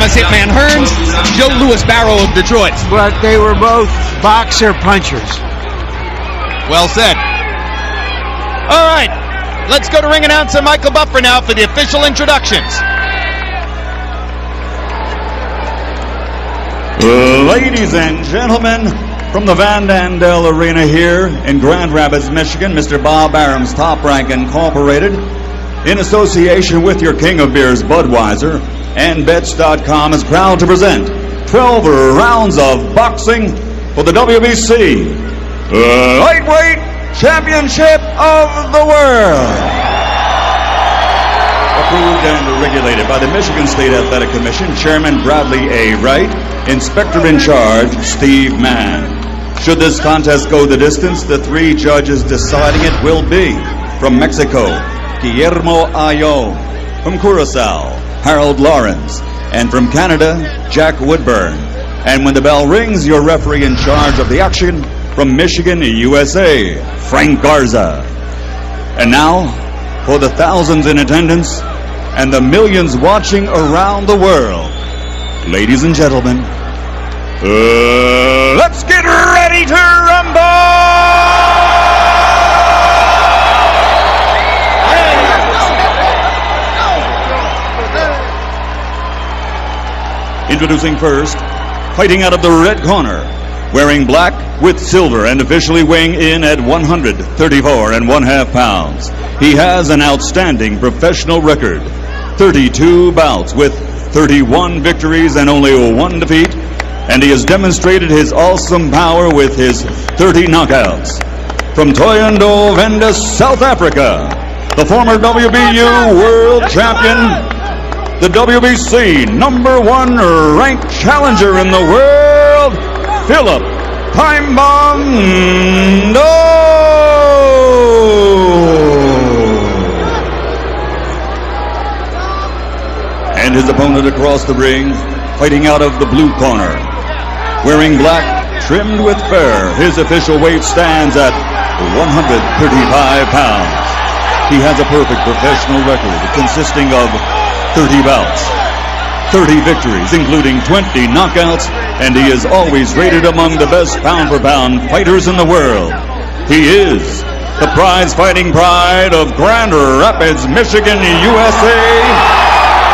Thomas Hitman Hearns, Joe Louis Barrow of Detroit. But they were both boxer punchers. Well said. All right, let's go to ring announcer Michael Buffer now for the official introductions. Ladies and gentlemen, from the Van Dandel Arena here in Grand Rapids, Michigan, Mr. Bob Arum's Top Rank Incorporated, in association with your king of beers, Budweiser, and Bets.com, is proud to present 12 rounds of boxing for the WBC Lightweight Championship of the World. Approved and regulated by the Michigan State Athletic Commission, Chairman Bradley A. Wright, Inspector in Charge Steve Mann. Should this contest go the distance, the three judges deciding it will be from Mexico, Guillermo Ayo; from Curacao, Harold Lawrence; and from Canada, Jack Woodburn. And when the bell rings, your referee in charge of the action from Michigan, USA, Frank Garza. And now, for the thousands in attendance and the millions watching around the world, ladies and gentlemen, let's get ready to rumble! Introducing first, fighting out of the red corner, wearing black with silver and officially weighing in at 134.5 pounds. He has an outstanding professional record, 32 bouts with 31 victories and only 1 defeat, and he has demonstrated his awesome power with his 30 knockouts. From Ndou31th, South Africa, the former WBU world champion, the WBC #1 ranked challenger in the world, Phillip Time Bomb Ndou. And his opponent across the ring, fighting out of the blue corner, wearing black, trimmed with fur. His official weight stands at 135 pounds. He has a perfect professional record consisting of 30 bouts, 30 victories, including 20 knockouts, and he is always rated among the best pound-for-pound fighters in the world. He is the prize-fighting pride of Grand Rapids, Michigan, USA,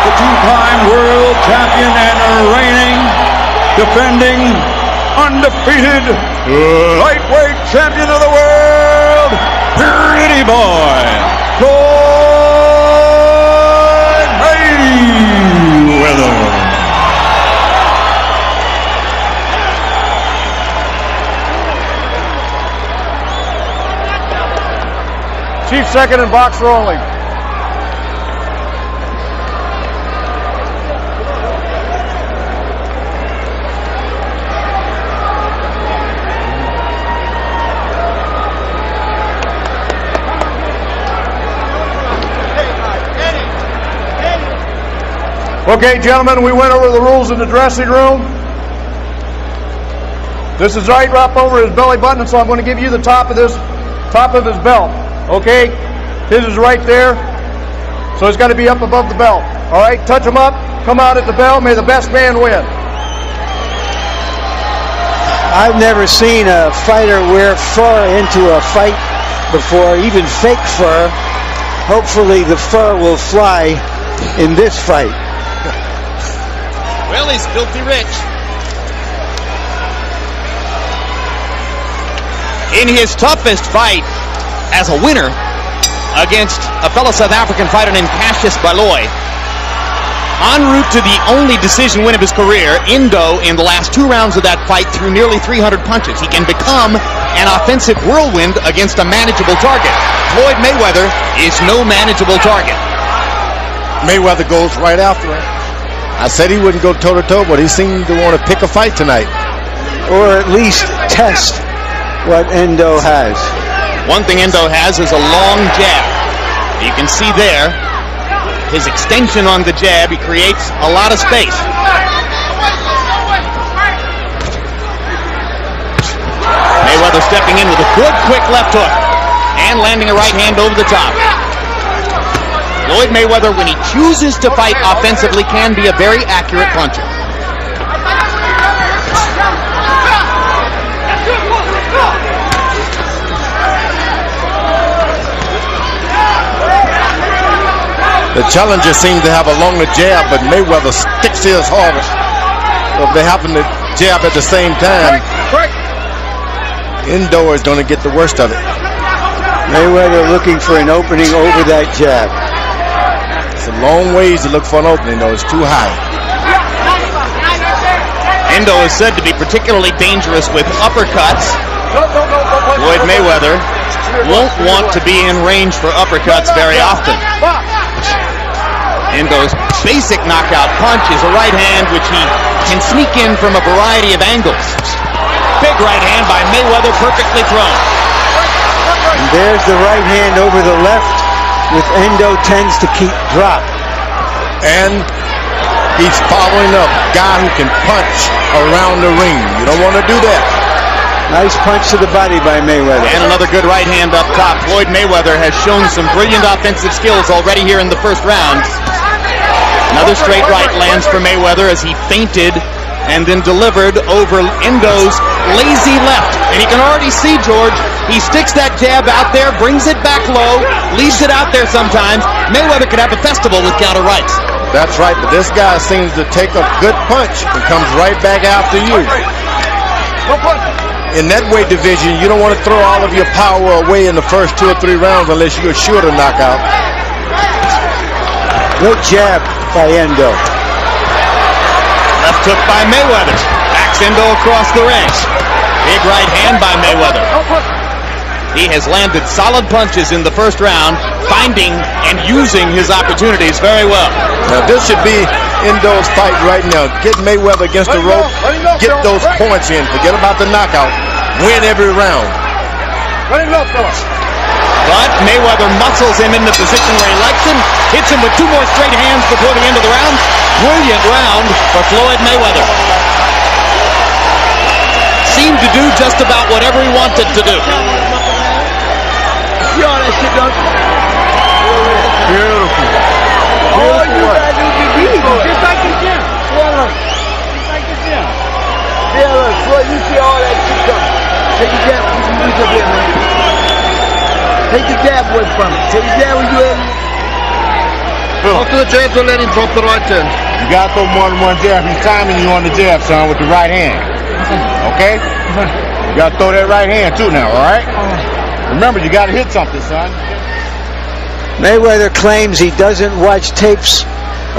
the two-time world champion and reigning, defending, undefeated lightweight champion of the world, Pretty Boy, Floyd Mayweather. Chief second and boxer only. Okay, gentlemen, we went over the rules in the dressing room. This is right up over his belly button, so I'm going to give you the top of his belt. Okay? His is right there, so it's got to be up above the belt. All right? Touch him up, come out at the bell, may the best man win. I've never seen a fighter wear fur into a fight before, even fake fur. Hopefully the fur will fly in this fight. Well, he's filthy rich. In his toughest fight as a winner against a fellow South African fighter named Cassius Baloy, en route to the only decision win of his career, Ndou, in the last 2 rounds of that fight, threw nearly 300 punches. He can become an offensive whirlwind against a manageable target. Floyd Mayweather is no manageable target. Mayweather goes right after him. I said he wouldn't go toe-to-toe, but he seemed to want to pick a fight tonight. Or at least test what Ndou has. One thing Ndou has is a long jab. You can see there his extension on the jab. He creates a lot of space. Mayweather stepping in with a good, quick left hook and landing a right hand over the top. Floyd Mayweather, when he chooses to fight offensively, can be a very accurate puncher. The challenger seems to have a longer jab, but Mayweather sticks his harder. So if they happen to jab at the same time, Ndou is going to get the worst of it. Mayweather looking for an opening over that jab. It's a long ways to look for an opening, though. It's too high. Ndou is said to be particularly dangerous with uppercuts. Floyd Mayweather won't want to be in range for uppercuts very often. Ndou's basic knockout punch is a right hand which he can sneak in from a variety of angles. Big right hand by Mayweather, perfectly thrown. And there's the right hand over the left, with Ndou tends to keep drop. And he's following up a guy who can punch around the ring. You don't want to do that. Nice punch to the body by Mayweather. And another good right hand up top. Floyd Mayweather has shown some brilliant offensive skills already here in the first round. Another straight right lands for Mayweather as he feinted and then delivered over Ndou's lazy left. And you can already see, George, he sticks that jab out there, brings it back low, leaves it out there sometimes. Mayweather could have a festival with counter rights. That's right, but this guy seems to take a good punch and comes right back after you. In that weight division, you don't want to throw all of your power away in the first 2 or 3 rounds unless you're sure to knock out. Good jab by Ndou. Left hook by Mayweather. Backs Ndou across the ring. Big right hand by Mayweather. He has landed solid punches in the first round, finding and using his opportunities very well. Now this should be Ndou's fight right now. Get Mayweather against the rope, get those points in. Forget about the knockout. Win every round. But Mayweather muscles him in the position where he likes him, hits him with 2 more straight hands before the end of the round. Brilliant round for Floyd Mayweather. Seemed to do just about whatever he wanted to do. See all that shit done? Beautiful. All you gotta do is be easy, just like the gym. Just like the gym. Yeah, look, Floyd, you see all that shit done. Take the jab, reach up here, man. Take the jab away from him. Take the jab when you in. Go to the jab, don't let him drop the right hand. You gotta throw more than one jab. He's timing you on the jab, son, with the right hand. Okay? You gotta throw that right hand too now, alright? Remember, you gotta hit something, son. Mayweather claims he doesn't watch tapes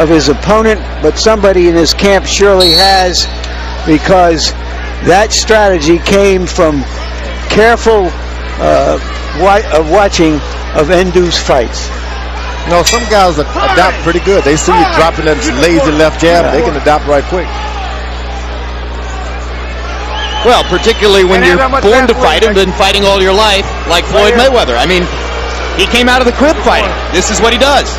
of his opponent, but somebody in his camp surely has, because that strategy came from careful watching of Ndou's fights. No, some guys adapt pretty good. They see you dropping that lazy left jab, they can adapt right quick. Well, particularly when you're born to fight and been fighting all your life, like Floyd Mayweather. I mean, he came out of the crib fighting. This is what he does.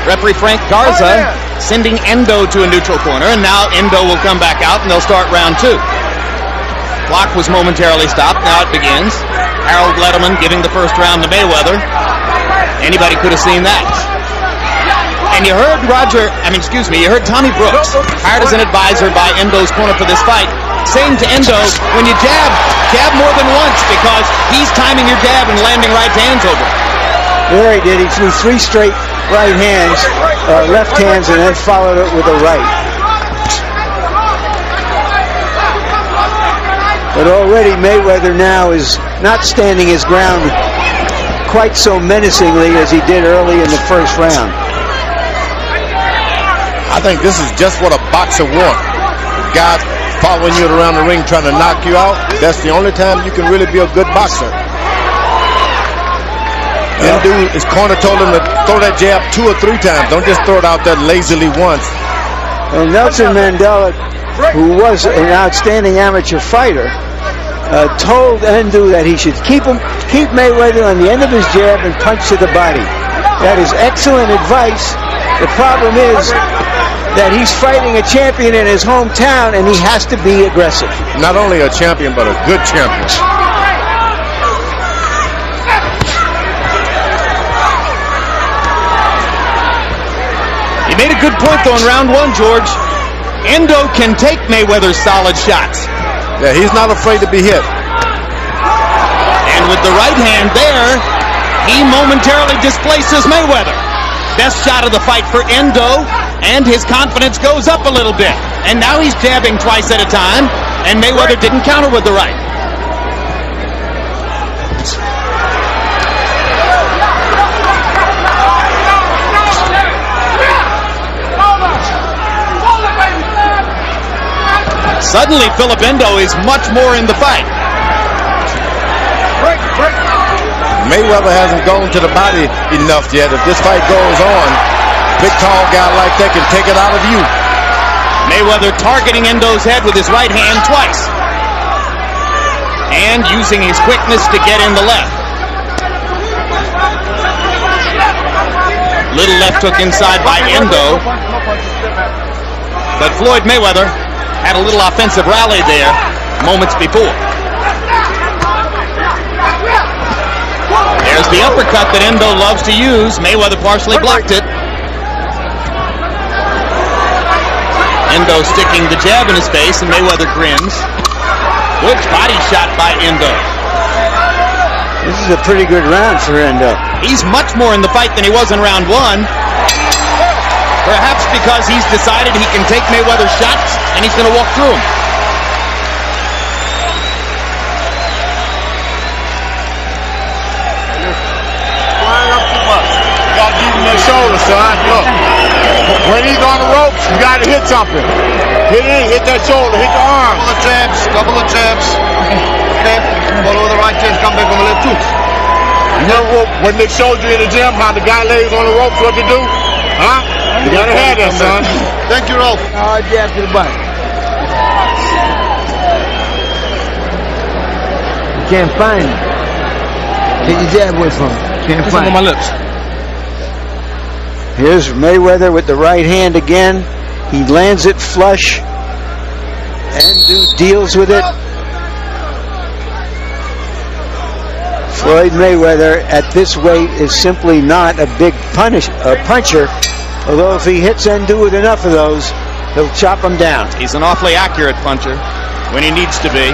Referee Frank Garza sending Ndou to a neutral corner, and now Ndou will come back out and they'll start round 2. Clock was momentarily stopped. Now it begins. Harold Letterman giving the first round to Mayweather. Anybody could have seen that. And you heard you heard Tommy Brooks, hired as an advisor by Ndou's corner for this fight, saying to Ndou, when you jab more than once, because he's timing your jab and landing right hands over it. There he did. He threw 3 straight right hands, left hands, and then followed it with a right. But already Mayweather now is not standing his ground quite so menacingly as he did early in the first round. I think this is just what a boxer wants. Guys following you around the ring trying to knock you out. That's the only time you can really be a good boxer. Ndou, his corner told him to throw that jab 2 or 3 times. Don't just throw it out there lazily once. And Nelson Mandela, who was an outstanding amateur fighter, told Ndou that he should keep Mayweather on the end of his jab and punch to the body. That is excellent advice. The problem is that he's fighting a champion in his hometown and he has to be aggressive. Not only a champion, but a good champion. made a good point, though, in round one, George. Endo can take Mayweather's solid shots. Yeah, he's not afraid to be hit. And with the right hand there, he momentarily displaces Mayweather. Best shot of the fight for Endo, and his confidence goes up a little bit. And now he's jabbing twice at a time, and Mayweather didn't counter with the right. Suddenly, Phillip Endo is much more in the fight. Mayweather hasn't gone to the body enough yet. If this fight goes on, big tall guy like that can take it out of you. Mayweather targeting Endo's head with his right hand twice. And using his quickness to get in the left. Little left hook inside by Endo. But Floyd Mayweather had a little offensive rally there moments before. There's the uppercut that Endo loves to use. Mayweather partially blocked it. Endo sticking the jab in his face, and Mayweather grins. Good body shot by Endo. This is a pretty good round for Endo. He's much more in the fight than he was in round one. Perhaps because he's decided he can take Mayweather's shots, and he's going to walk through them. That shoulder, son. Look, when he's on the ropes, you got to hit something. Hit it, hit that shoulder, hit the arm. Couple of jabs. Okay, follow the right hand, come back on the left too. You know when they showed you in the gym how the guy lays on the ropes, what to do? Huh? You got to have that, son. Thank you, Rolf. Jab to the body. You can't find it. Take your jab away from him. Can't find it. On my lips. Here's Mayweather with the right hand again. He lands it flush. Ndou deals with it. Floyd Mayweather at this weight is simply not a big puncher. Although if he hits Ndou with enough of those, he'll chop him down. He's an awfully accurate puncher when he needs to be.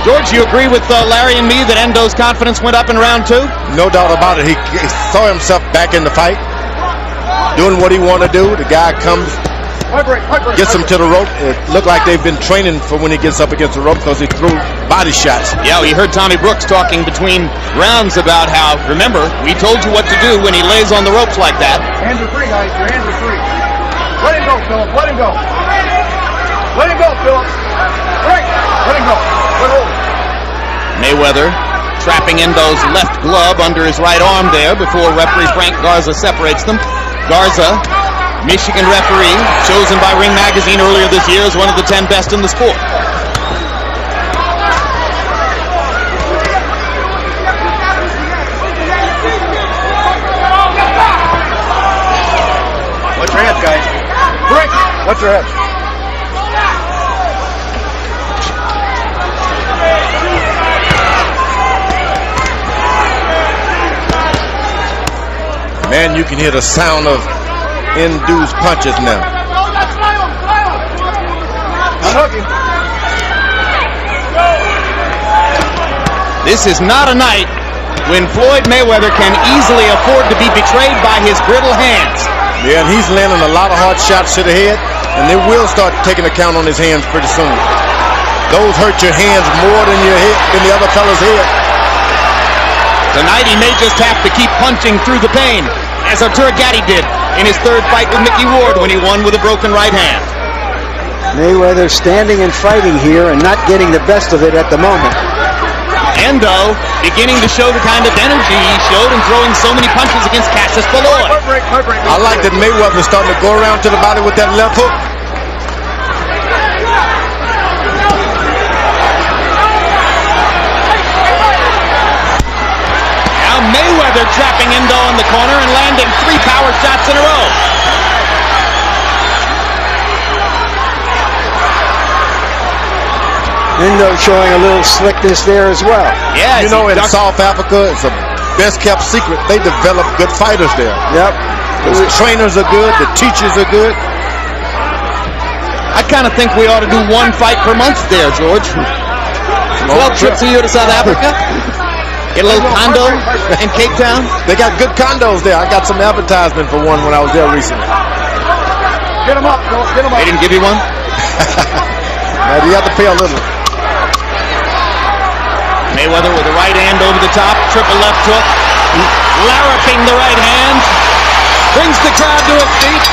George, you agree with Larry and me that Endo's confidence went up in round two? No doubt about it. He saw himself back in the fight, doing what he wanted to do. The guy comes, gets him to the rope. It looked like they've been training for when he gets up against the rope because he threw body shots. Yeah, we heard Tommy Brooks talking between rounds about how, remember, we told you what to do when he lays on the ropes like that. Hands are free, guys. Your hands are free. Let him go, Phillip. Let him go. Let him go, Phillip. Right. Let him go. Let him go. Mayweather trapping Endo's left glove under his right arm there before referee Frank Garza separates them. Garza, Michigan referee, chosen by Ring Magazine earlier this year as one of the 10 best in the sport. Watch your heads, guys. Break. Watch your heads. Man, you can hear the sound of Ndou's punches now. This is not a night when Floyd Mayweather can easily afford to be betrayed by his brittle hands. Yeah, and he's landing a lot of hard shots to the head, and they will start taking account on his hands pretty soon. Those hurt your hands more than your head, than the other fellow's head. Tonight he may just have to keep punching through the pain, as Artur Gatti did in his third fight with Mickey Ward when he won with a broken right hand. Mayweather standing and fighting here and not getting the best of it at the moment. Endo beginning to show the kind of energy he showed in throwing so many punches against Cassius Floyd. I like that Mayweather's starting to go around to the body with that left hook. Mayweather trapping Endo in the corner and landing 3 power shots in a row. Endo showing a little slickness there as well. Yeah, you know, in South Africa, it's a best kept secret. They develop good fighters there. Yep. The trainers are good. The teachers are good. I kind of think we ought to do one fight per month there, George. 12 trips a year to South Africa. Get a little condo in Cape Town. They got good condos there. I got some advertisement for one when I was there recently. Get him up, get him up. They didn't give you one? Now, you have to pay a little. Mayweather with the right hand over the top. Triple left hook. Larraping the right hand. Brings the crowd to its feet.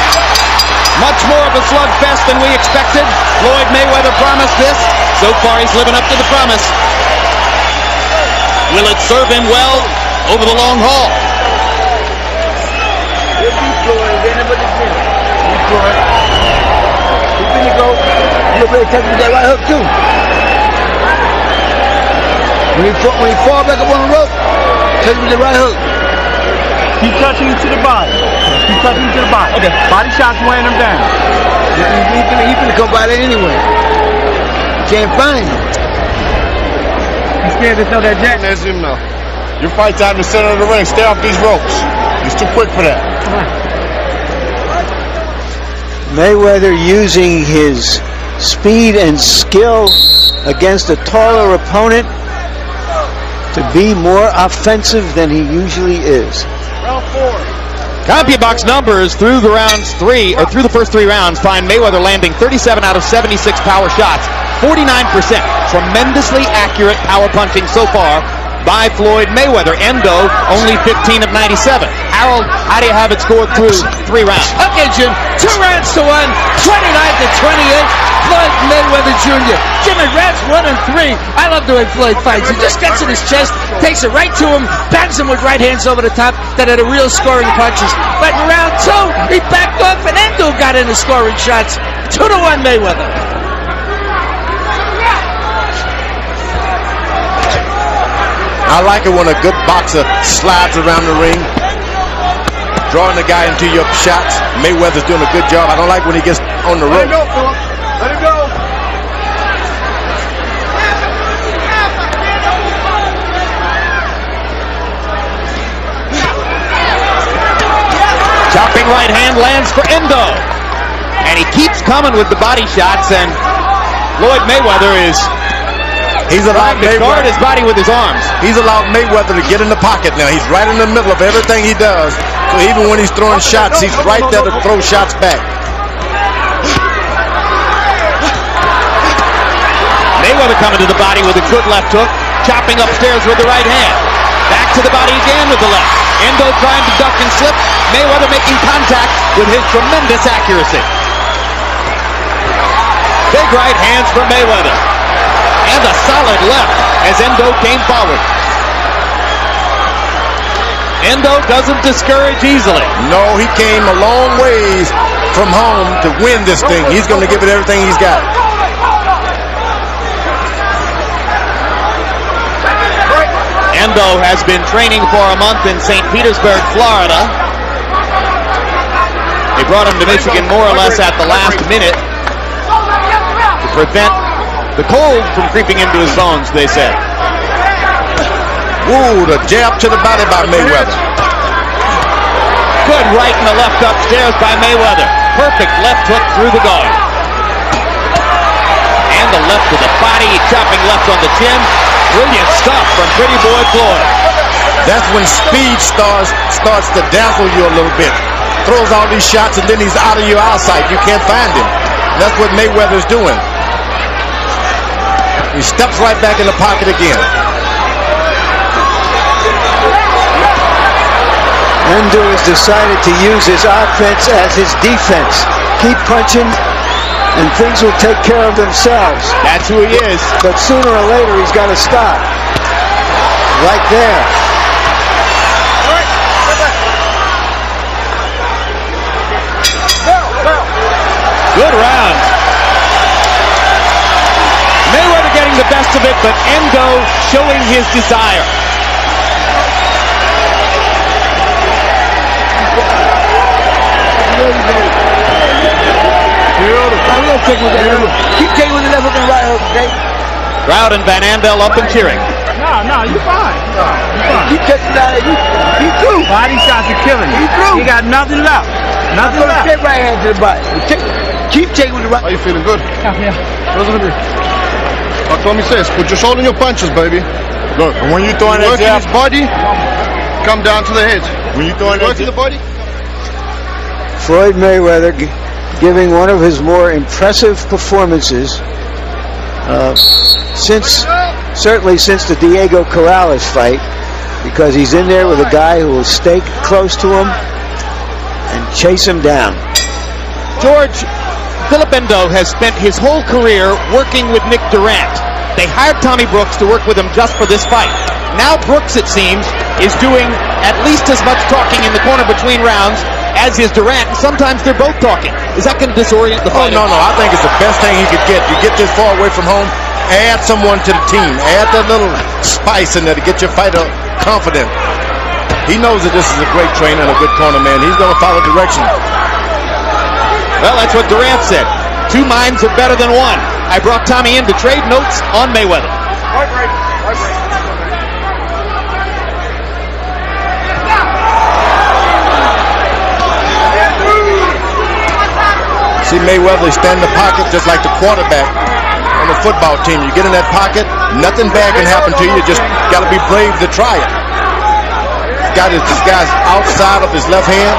Much more of a slugfest than we expected. Floyd Mayweather promised this. So far, he's living up to the promise. Will it serve him well over the long haul? He'll beat Floyd. They never did. Beat Floyd. He's gonna go. He'll be touching with that right hook too. When he fall back up on the rope, touch with the right hook. Keep touching him to the body. Keep touching him to the body. Okay. Body shots weighing him down. He's gonna come by there anyway. Can't find him. He's scared to throw that jack. That's him now. Your fight's out in the center of the ring. Stay off these ropes. He's too quick for that. Mayweather using his speed and skill against a taller opponent to be more offensive than he usually is. Round 4. CompuBox numbers through the first 3 rounds find Mayweather landing 37 out of 76 power shots, 49%. Tremendously accurate power punching so far by Floyd Mayweather. Endo only 15 of 97. Harold, how do you have it scored through 3 rounds? Okay, Jim. 2 rounds to 1, 29 to 28. Floyd Mayweather Jr. Jim, in rounds 1 and 3, I love the way Floyd fights. He just gets in his chest, takes it right to him, bangs him with right hands over the top that are the real scoring punches. But in round 2, he backed off and Endo got in the scoring shots. 2-1 Mayweather. I like it when a good boxer slides around the ring, drawing the guy into your shots. Mayweather's doing a good job. I don't like when he gets on the rope. Let him go, Phillip. Let him go. Chopping right hand lands for Endo. And he keeps coming with the body shots, and Floyd Mayweather is trying to guard his body with his arms. He's allowed Mayweather to get in the pocket now. He's right in the middle of everything he does. So even when he's throwing shots, he's right there to throw shots back. Mayweather coming to the body with a good left hook, chopping upstairs with the right hand. Back to the body again with the left. Endo trying to duck and slip. Mayweather making contact with his tremendous accuracy. Big right hands for Mayweather. And a solid left as Endo came forward. Endo doesn't discourage easily. No, he came a long ways from home to win this thing. He's going to give it everything he's got. Endo has been training for a month in St. Petersburg, Florida. They brought him to Michigan more or less at the last minute to prevent the cold from creeping into his bones, they said. Ooh, the jab to the body by Mayweather. Good right and the left upstairs by Mayweather. Perfect left hook through the guard. And the left to the body, chopping left on the chin. Brilliant stuff from Pretty Boy Floyd. That's when speed starts to dazzle you a little bit. Throws all these shots and then he's out of your eyesight. You can't find him. That's what Mayweather's doing. He steps right back in the pocket again. Ndou has decided to use his offense as his defense. Keep punching, and things will take care of themselves. That's who he is. But sooner or later, he's got to stop. Right there. Good round. Mayweather getting the best of it, but Endo showing his desire. Keep taking with the left hook and right hook, okay? Crowd and Van Andel up and cheering. No, you fine. You touching that? He through. Body shots are killing you. He through. He got nothing left. Nothing left. Take right hand to the body. Keep taking with the right. Are you feeling good? Yeah. Where's the Like Tommy says, put your shoulder in your punches, baby. Look, when you throwing that Working jab, his body, come down to the head. when you throwing that Working the body. Floyd Mayweather giving one of his more impressive performances certainly since the Diego Corrales fight, because he's in there with a guy who will stay close to him and chase him down. George, Phillip Ndou has spent his whole career working with Ndou31th. They hired Tommy Brooks to work with him just for this fight. Now Brooks, it seems, is doing at least as much talking in the corner between rounds as is Ndou31th. Sometimes they're both talking. Is that going to disorient the fighter? no. I think it's the best thing he could get. You get this far away from home, add someone to the team. Add that little spice in there to get your fighter confident. He knows that this is a great trainer and a good corner man. He's going to follow direction. Well, that's what Ndou31th said. Two minds are better than one. I brought Tommy in to trade notes on Mayweather. See Mayweather stand in the pocket just like the quarterback on the football team. You get in that pocket, nothing bad can happen to you. You just got to be brave to try it. This guy's outside of his left hand.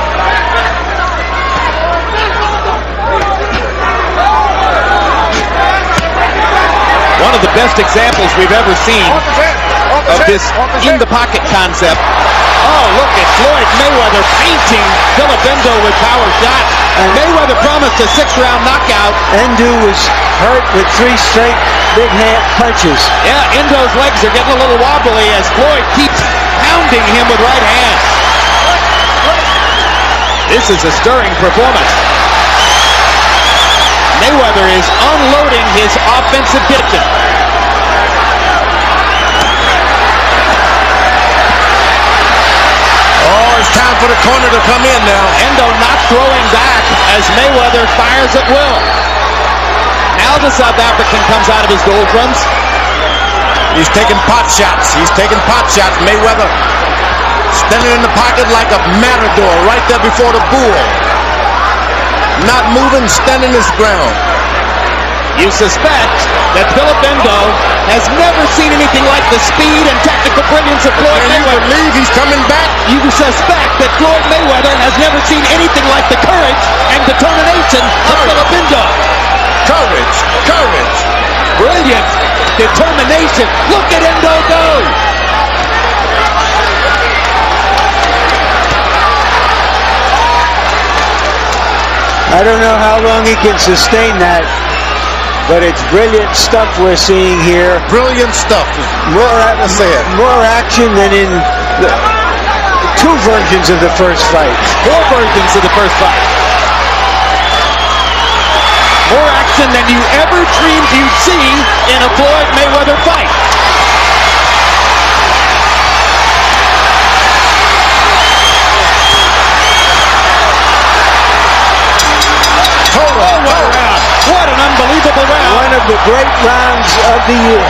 One of the best examples we've ever seen of this in-the-pocket concept. Oh, look at Floyd Mayweather painting Phillip Ndou with power shots. And Mayweather promised a 6-round knockout. Ndou was hurt with 3 straight big hand punches. Yeah, Ndou's legs are getting a little wobbly as Floyd keeps pounding him with right hands. This is a stirring performance. Mayweather is unloading his offensive kitchen. Oh, it's time for the corner to come in now. Ndou not throwing back as Mayweather fires at will. Now the South African comes out of his doldrums. He's taking pot shots. Mayweather standing in the pocket like a matador right there before the bull. Not moving, standing his ground. You suspect that Phillip Ndou has never seen anything like the speed and technical brilliance of Floyd And you Mayweather. believe he's coming back? You suspect that Floyd Mayweather has never seen anything like the courage and determination of Phillip Ndou. Courage. Brilliant determination. Look at Ndou go. I don't know how long he can sustain that, but it's brilliant stuff we're seeing here. Brilliant stuff. More action than in the 2 versions of the first fight. 4 versions of the first fight. More action than you ever dreamed you'd see in a Floyd Mayweather fight. What an unbelievable round. One of the great rounds of the year.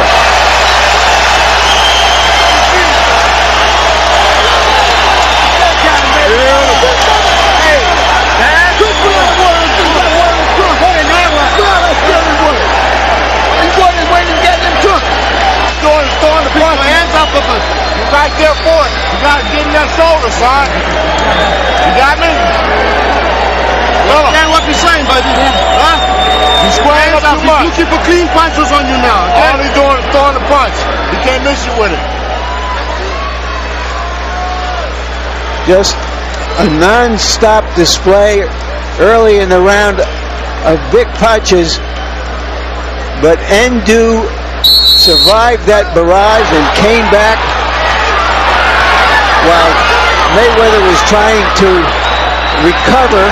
Throwing the punch, hands up of us. You're right there for it. You got to get in that shoulder, son. You got me? Understand what you're saying, baby? Huh? You squaring up too much. You keep a clean punches on you now. Okay? All he's doing is throwing the punch. He can't miss you with it. Just a non-stop display early in the round of big punches, but Ndou survived that barrage and came back while Mayweather was trying to recover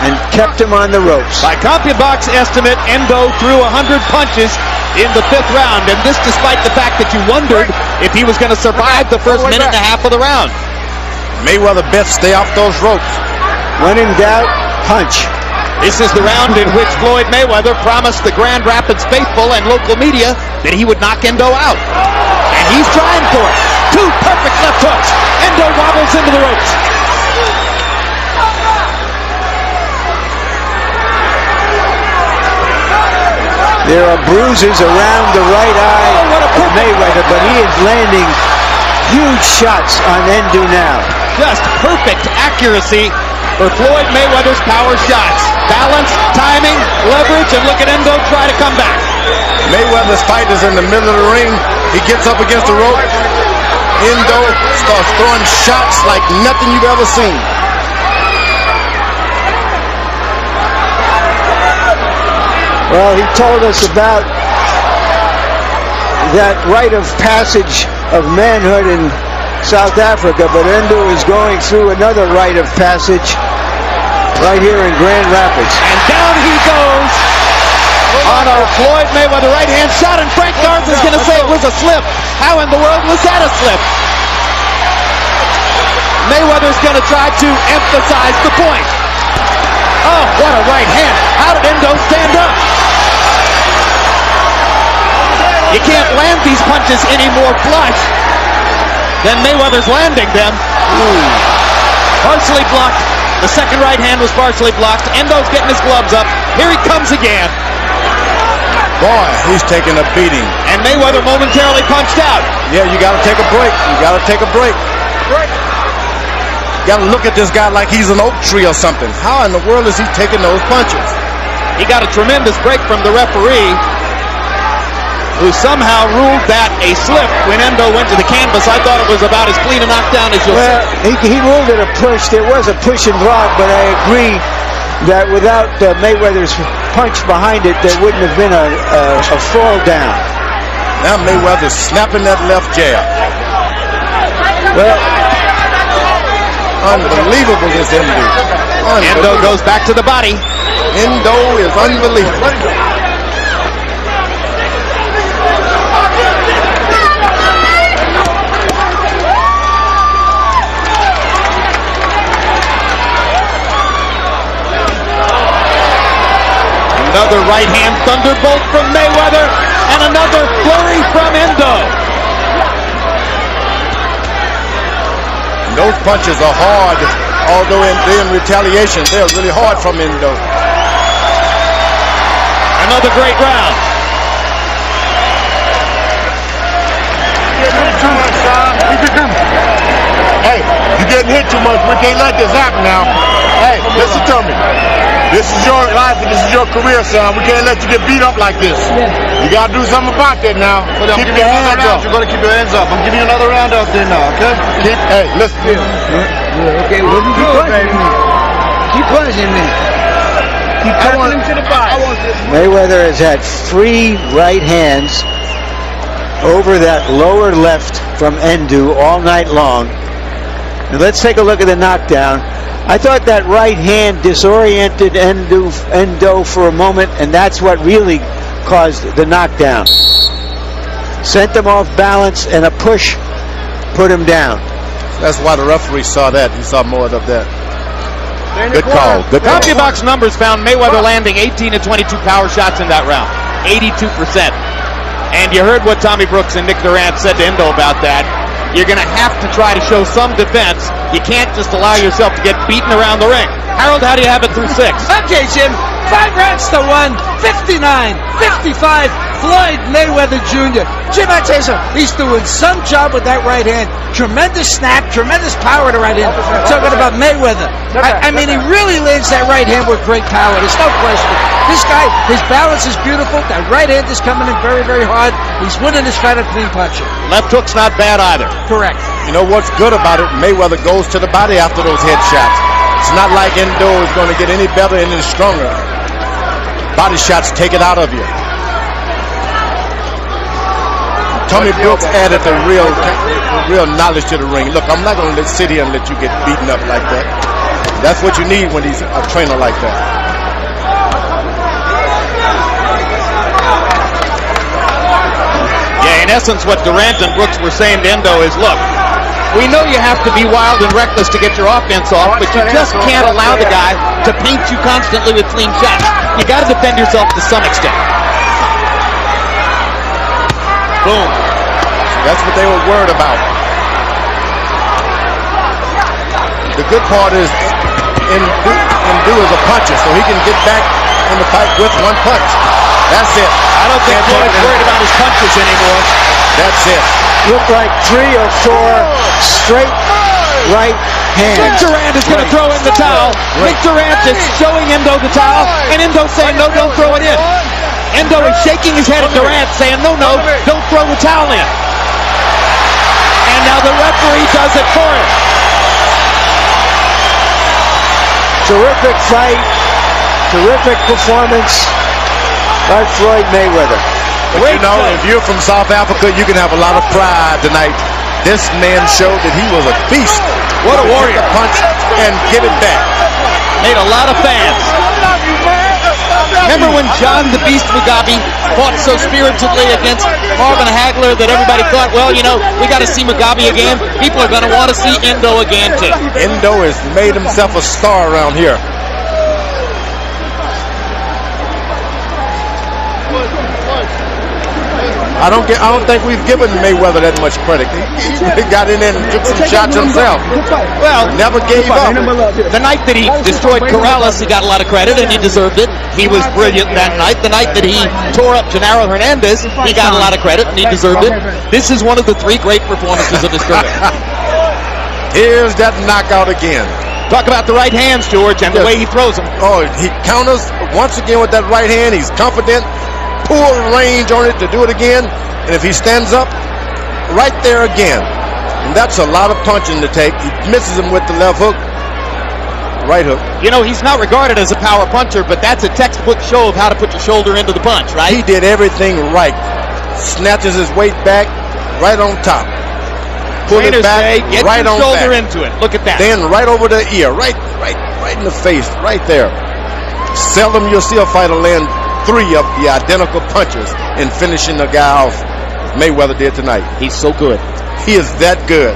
and kept him on the ropes. By CompuBox estimate, Ndou threw 100 punches in the 5th round, and this despite the fact that you wondered if he was going to survive the first minute and a half of the round. Mayweather best stay off those ropes. When in doubt, punch. This is the round in which Floyd Mayweather promised the Grand Rapids faithful and local media that he would knock Endo out. And he's trying for it. 2 perfect left hooks. Endo wobbles into the ropes. There are bruises around the right eye of Mayweather, but he is landing huge shots on Ndou now. Just perfect accuracy for Floyd Mayweather's power shots. Balance, timing, leverage, and look at Endo try to come back. Mayweather's fight is in the middle of the ring. He gets up against the rope. Endo starts throwing shots like nothing you've ever seen. Well, he told us about that rite of passage of manhood in South Africa, but Ndou is going through another rite of passage right here in Grand Rapids. And down he goes on a Floyd Mayweather right-hand shot, and Frank Garza is going to say it was a slip. How in the world was that a slip? Mayweather's going to try to emphasize the point. Oh, what a right hand. How did Endo stand up? You can't land these punches any more flush than Mayweather's landing them. Partially blocked. The second right hand was partially blocked. Endo's getting his gloves up. Here he comes again. Boy, he's taking a beating. And Mayweather momentarily punched out. Yeah, you got to take a break. You got to take a break. You got to look at this guy like he's an oak tree or something. How in the world is he taking those punches? He got a tremendous break from the referee, who somehow ruled that a slip when Endo went to the canvas. I thought it was about as clean a knockdown as you'll see. He ruled it a push. There was a push and block, but I agree that without Mayweather's punch behind it, there wouldn't have been a fall down. Now Mayweather's snapping that left jab. Well, unbelievable, this Ndou. Endo goes back to the body. Endo is unbelievable. Another right hand thunderbolt from Mayweather, and another flurry from Endo. And those punches are hard, although in retaliation, they're really hard from Endo. Another great round. Hey, you're getting hit too much. We can't let this happen now. Hey, listen to me. This is your life and this is your career, son. We can't let you get beat up like this. You got to do something about that now. Keep your hands up. You're going to keep your hands up. I'm giving you another round up there now, okay? Hey, listen. Okay, well, keep punching me. Keep punching me. Keep punching him to the body. Mayweather has had 3 right hands over that lower left from Ndou all night long. And let's take a look at the knockdown. I thought that right hand disoriented Endo for a moment, and that's what really caused the knockdown. Sent him off balance, and a push put him down. That's why the referee saw that. He saw more of that. Good call. Good call. CompuBox numbers found Mayweather landing 18 to 22 power shots in that round. 82%. And you heard what Tommy Brooks and Ndou31th said to Endo about that. You're going to have to try to show some defense. You can't just allow yourself to get beaten around the ring. Harold, how do you have it through 6? Okay, Jim. 5 rounds to 1. 59-55. Floyd Mayweather Jr. Jim, I tell you something. He's doing some job with that right hand. Tremendous snap, tremendous power to right hand. Talking about Mayweather. I mean, he really lands that right hand with great power. There's no question. This guy, his balance is beautiful. That right hand is coming in very, very hard. He's winning this fight on clean punching. Left hook's not bad either. Correct. You know what's good about it? Mayweather goes to the body after those headshots. It's not like Endo is going to get any better and any stronger. Body shots take it out of you. Tommy Brooks added the real knowledge to the ring. Look, I'm not going to sit here and let you get beaten up like that. That's what you need when he's a trainer like that. Yeah, in essence, what Durant and Brooks were saying to Endo is, look, we know you have to be wild and reckless to get your offense off, but you just can't allow the guy to paint you constantly with clean shots. You got to defend yourself to some extent. Boom. That's what they were worried about. The good part is Ndou is a puncher, so he can get back in the fight with one punch. That's it. I don't think Floyd's worried about his punches anymore. That's it. Looked like 3 or 4 straight right hands. Ndou31th is going to throw in the towel. Ndou31th is showing Ndou the towel, and Ndou saying, no, don't throw it in. Ndou is shaking his head at Durant, saying, no, don't throw the towel in. And now the referee does it for him. Terrific fight, terrific performance by Floyd Mayweather. But you know, if you're from South Africa, you can have a lot of pride tonight. This man showed that he was a beast. What a warrior. Punch and give it back. Made a lot of fans. Remember when John the Beast Mugabe fought so spiritedly against Marvin Hagler that everybody thought, well, you know, we got to see Mugabe again. People are going to want to see Ndou again, too. Ndou has made himself a star around here. I don't think we've given Mayweather that much credit. He got in there and took some shots himself. Well, never gave up. The night that he destroyed Corrales, he got a lot of credit, and he deserved it. He was brilliant that night. The night that he tore up Genaro Hernandez, he got a lot of credit, and he deserved it. This is one of the 3 great performances of his career. Here's that knockout again. Talk about the right hands, George, and the way he throws them. Oh, he counters once again with that right hand. He's confident. Full range on it to do it again, and if he stands up, right there again. And that's a lot of punching to take. He misses him with the left hook, right hook. You know, he's not regarded as a power puncher, but that's a textbook show of how to put your shoulder into the punch, right? He did everything right. Snatches his weight back, right on top. Pull it back, get right your on shoulder back. into it. Look at that. Then right over the ear, right in the face, right there. Seldom you'll see a fighter land 3 of the identical punches and finishing the guy off. Mayweather did tonight. He's so good. He is that good.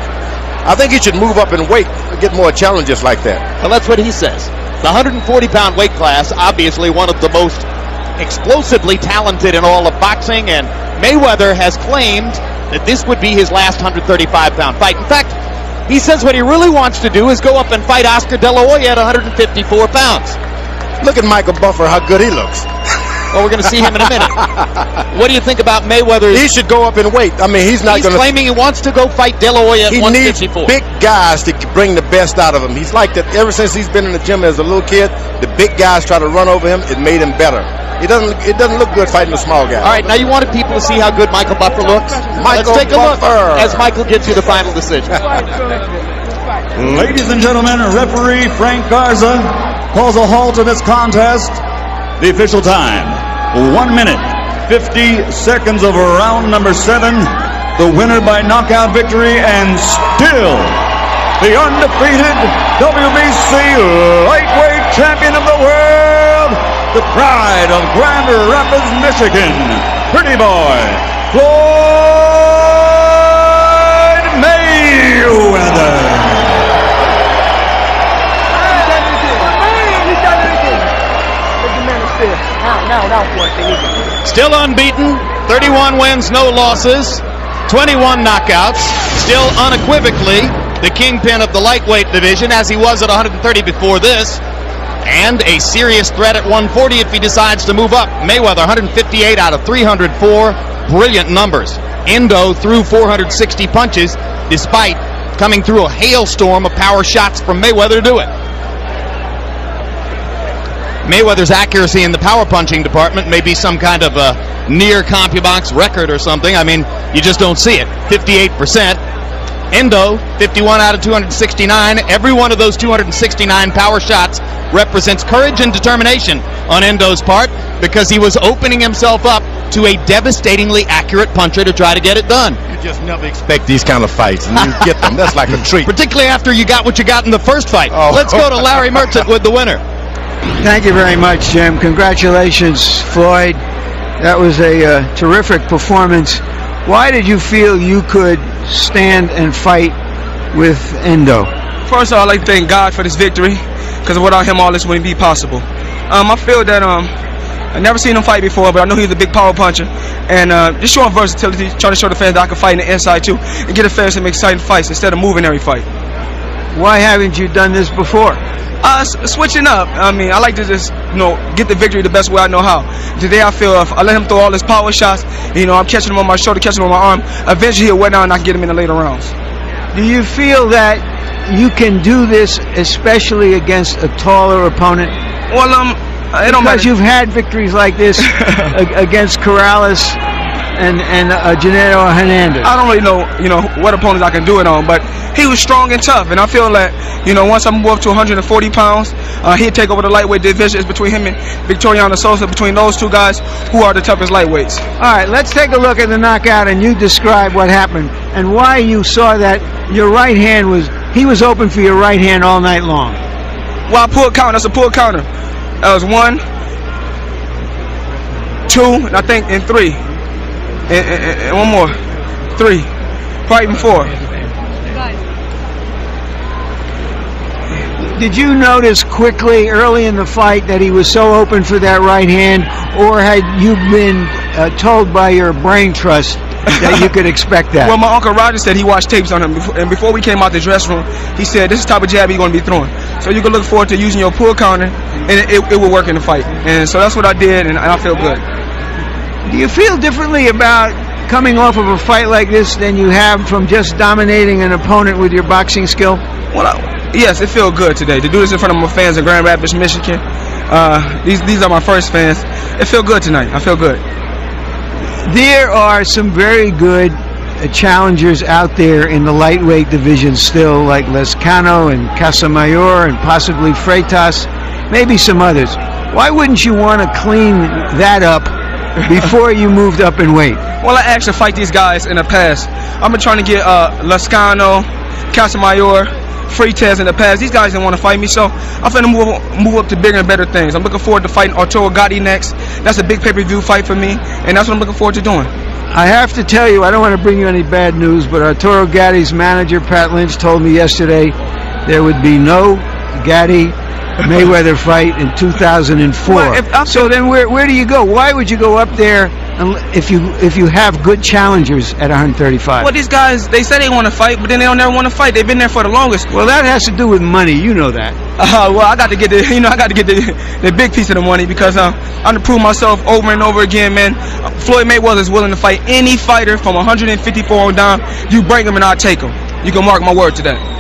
I think he should move up in weight to get more challenges like that. Well, that's what he says. The 140-pound weight class, obviously one of the most explosively talented in all of boxing, and Mayweather has claimed that this would be his last 135-pound fight. In fact, he says what he really wants to do is go up and fight Oscar De La Hoya at 154 pounds. Look at Michael Buffer, how good he looks. Well, we're going to see him in a minute. What do you think about Mayweather's... He should go up in weight. I mean, he's claiming he wants to go fight De La Hoya at 154. He needs big guys to bring the best out of him. He's like that ever since he's been in the gym as a little kid. The big guys try to run over him. It made him better. It doesn't look good fighting the small guy. All right, now you wanted people to see how good Michael Buffer looks? Let's take a look as Michael gets you the final decision. Ladies and gentlemen, referee Frank Garza calls a halt to this contest. The official time, 1 minute, 50 seconds of round number 7. The winner by knockout victory and still the undefeated WBC lightweight champion of the world, the pride of Grand Rapids, Michigan, Pretty Boy, Floyd Mayweather. Still unbeaten, 31 wins, no losses, 21 knockouts, still unequivocally the kingpin of the lightweight division, as he was at 130 before this, and a serious threat at 140 if he decides to move up. Mayweather, 158 out of 304, brilliant numbers. Ndou threw 460 punches, despite coming through a hailstorm of power shots from Mayweather to do it. Mayweather's accuracy in the power punching department may be some kind of a near CompuBox record or something. I mean, you just don't see it. 58%. Ndou, 51 out of 269. Every one of those 269 power shots represents courage and determination on Ndou's part, because he was opening himself up to a devastatingly accurate puncher to try to get it done. You just never expect these kind of fights, and you get them. That's like a treat. Particularly after you got what you got in the first fight. Oh. Let's go to Larry Merchant with the winner. Thank you very much, Jim. Congratulations, Floyd. That was a terrific performance. Why did you feel you could stand and fight with Ndou? First of all, I'd like to thank God for this victory, because without him, all this wouldn't be possible. I feel that I never seen him fight before, but I know he's a big power puncher. And just showing versatility, trying to show the fans that I can fight in the inside too, and get the fans some exciting fights instead of moving every fight. Why haven't you done this before? Switching up. I mean, I like to just, get the victory the best way I know how. Today I feel if I let him throw all his power shots, I'm catching him on my shoulder, catching him on my arm, eventually he'll wear down and I can get him in the later rounds. Do you feel that you can do this especially against a taller opponent? Well, it don't matter. Because you've had victories like this against Corrales and Gennaro Hernandez. I don't really know, what opponents I can do it on, but he was strong and tough, and I feel that, once I move up to 140 pounds, he'll take over the lightweight division. It's between him and Victoriano Sosa, between those two guys who are the toughest lightweights. All right, let's take a look at the knockout, and you describe what happened and why you saw that your right hand he was open for your right hand all night long. Well, I pulled counter. That's a pull counter. That was 1, 2, and I think and 3. And one more. 3. Probably even 4. Did you notice quickly, early in the fight, that he was so open for that right hand, or had you been told by your brain trust that you could expect that? Well, my Uncle Roger said he watched tapes on him, and before we came out the dressing room, he said, this is the type of jab you're going to be throwing. So you can look forward to using your pull counter, and it will work in the fight. And so that's what I did, and I feel good. Do you feel differently about coming off of a fight like this than you have from just dominating an opponent with your boxing skill? Well, yes, it feels good today to do this in front of my fans in Grand Rapids, Michigan. These are my first fans. It feels good tonight. I feel good. There are some very good challengers out there in the lightweight division still, like Lescano and Casamayor and possibly Freitas, maybe some others. Why wouldn't you want to clean that up before you moved up in weight? Well, I actually fight these guys in the past. I've been trying to get Lescano, Casamayor, Freitas in the past. These guys didn't want to fight me, so I'm finna move up to bigger and better things. I'm looking forward to fighting Arturo Gatti next. That's a big pay-per-view fight for me, and that's what I'm looking forward to doing. I have to tell you, I don't want to bring you any bad news, but Arturo Gatti's manager, Pat Lynch, told me yesterday there would be no Gatti Mayweather fight in 2004. Well, so then where do you go? Why would you go up there if you have good challengers at 135? Well, these guys, they say they want to fight, but then they don't never want to fight. They've been there for the longest. Well, that has to do with money. You know that. Well, I got to get the big piece of the money because I'm to prove myself over and over again, man. Floyd Mayweather is willing to fight any fighter from 154 on down. You bring him and I'll take him. You can mark my word to that.